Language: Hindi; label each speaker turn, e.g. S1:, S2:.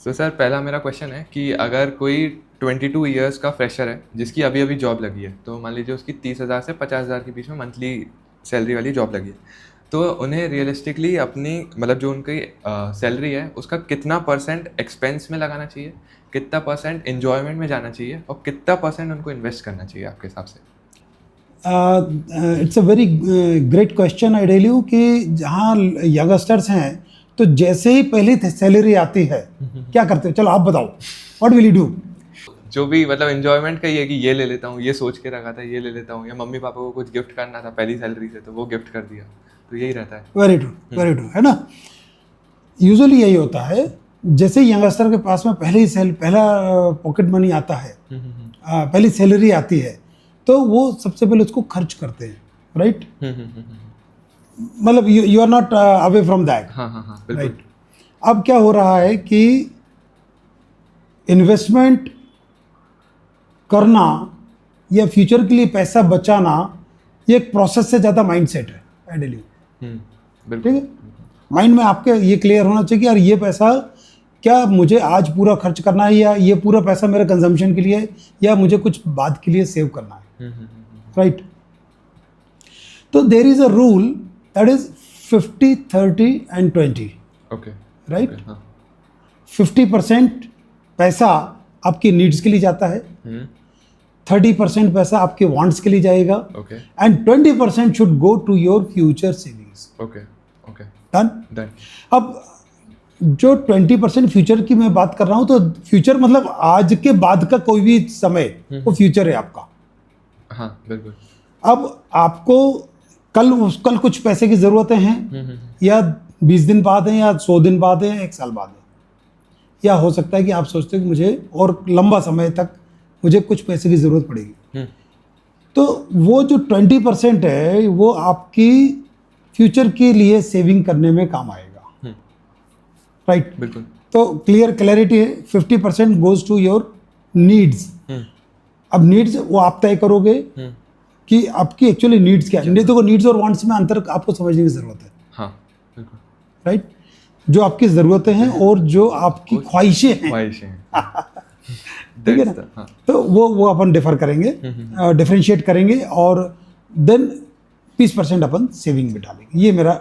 S1: तो सर पहला मेरा क्वेश्चन है कि अगर कोई 22 इयर्स का फ्रेशर है जिसकी अभी अभी जॉब लगी है, तो मान लीजिए उसकी 30,000 से 50,000 के बीच में मंथली सैलरी वाली जॉब लगी है, तो उन्हें रियलिस्टिकली अपनी मतलब जो उनकी सैलरी है उसका कितना परसेंट एक्सपेंस में लगाना चाहिए, कितना परसेंट इन्जॉयमेंट में जाना चाहिए और कितना परसेंट उनको इन्वेस्ट करना चाहिए आपके हिसाब से?
S2: It's a very great question. I tell you कि जहाँ यंगस्टर्स हैं तो जैसे ही पहली सैलरी आती है क्या करते हो, चलो आप बताओ, व्हाट विल यू डू?
S1: जो भी मतलब इन्जॉयमेंट का ही है कि ये ले लेता हूँ, ये सोच के रखा था ये ले लेता हूँ, या मम्मी पापा को कुछ गिफ्ट करना था पहली सैलरी से तो वो गिफ्ट कर दिया, तो यही रहता है।
S2: वेरी ट्रू, है ना। यूजुअली यही होता है, जैसे यंगस्टर के पास में पहला पॉकेट मनी आता है, पहली सैलरी आती है, तो वो सबसे पहले उसको खर्च करते हैं, राइट? मतलब you are not away from that, right? अब क्या हो रहा है कि इन्वेस्टमेंट करना या फ्यूचर के लिए पैसा बचाना ये एक प्रोसेस से ज़्यादा माइंडसेट है, आई टेल यू। ठीक है, माइंड में आपके ये क्लियर होना चाहिए कि यार ये पैसा क्या मुझे आज पूरा खर्च करना है, या ये पूरा पैसा मेरे कंजम्पशन के लिए है, या मुझे कुछ बाद के लिए सेव करना है, राइट? तो there is a rule that is 50, 30 and 20,
S1: okay,
S2: right? 50% पैसा आपकी नीड्स के लिए जाता है, 30% पैसा आपके वांट्स के लिए जाएगा,
S1: okay,
S2: and 20% should go to your future savings.
S1: Okay, okay,
S2: done. अब जो 20% फ्यूचर की मैं बात कर रहा हूं, तो फ्यूचर मतलब आज के बाद का कोई भी समय वो फ्यूचर है आपका।
S1: हाँ बिल्कुल।
S2: अब आपको कल कुछ पैसे की ज़रूरतें हैं, या 20 दिन बाद है, या 100 दिन बाद है, या 1 साल बाद है, या हो सकता है कि आप सोचते हैं कि मुझे और लंबा समय तक मुझे कुछ पैसे की ज़रूरत पड़ेगी। तो वो जो 20% है वो आपकी फ्यूचर के लिए सेविंग करने में काम आएगा, राइट?
S1: बिल्कुल।
S2: तो क्लैरिटी है, 50% गोज टू योर नीड्स। अब नीड्स वो आप तय करोगे कि आपकी एक्चुअली नीड्स क्या है। देखो, नीड्स और वांट्स में अंतर आपको समझने की ज़रूरत है,
S1: हाँ बिल्कुल,
S2: राइट? जो आपकी ज़रूरतें हैं और जो आपकी ख्वाहिशें हैं, ठीक है ना?
S1: हाँ।
S2: तो वो अपन डिफर करेंगे, डिफरेंशिएट करेंगे, और देन 20% अपन सेविंग में डालेंगे। ये मेरा